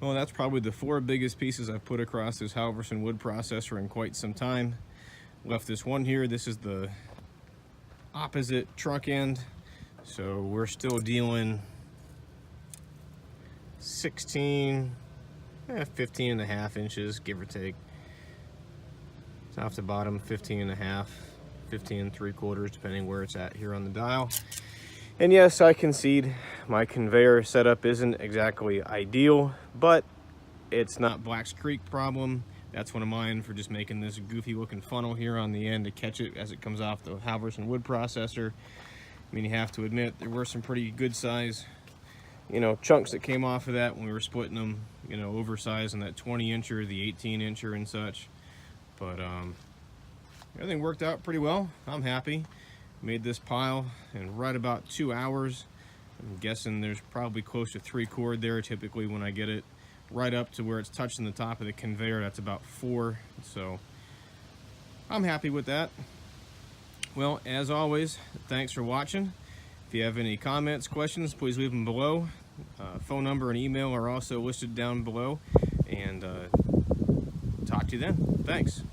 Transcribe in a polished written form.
Well, that's probably the 4 biggest pieces I've put across this Halverson wood processor in quite some time. Left this one here. This is the opposite truck end. So we're still dealing 15 and a half inches, give or take. Top to bottom, 15 and a half, 15 and 3/4, depending where it's at here on the dial. And yes, I concede my conveyor setup isn't exactly ideal, but it's not Black's Creek problem. That's one of mine for just making this goofy looking funnel here on the end to catch it as it comes off the Halverson wood processor. I mean, you have to admit there were some pretty good size, chunks that came off of that when we were splitting them, oversized in that 20-incher, the 18-incher and such. But everything worked out pretty well. I'm happy. Made this pile in right about 2 hours. I'm guessing there's probably close to 3 cord there. Typically when I get it right up to where it's touching the top of the conveyor, that's about 4. So I'm happy with that. Well, as always, thanks for watching. If you have any comments, questions, please leave them below. Phone number and email are also listed down below. And talk to you then. Thanks.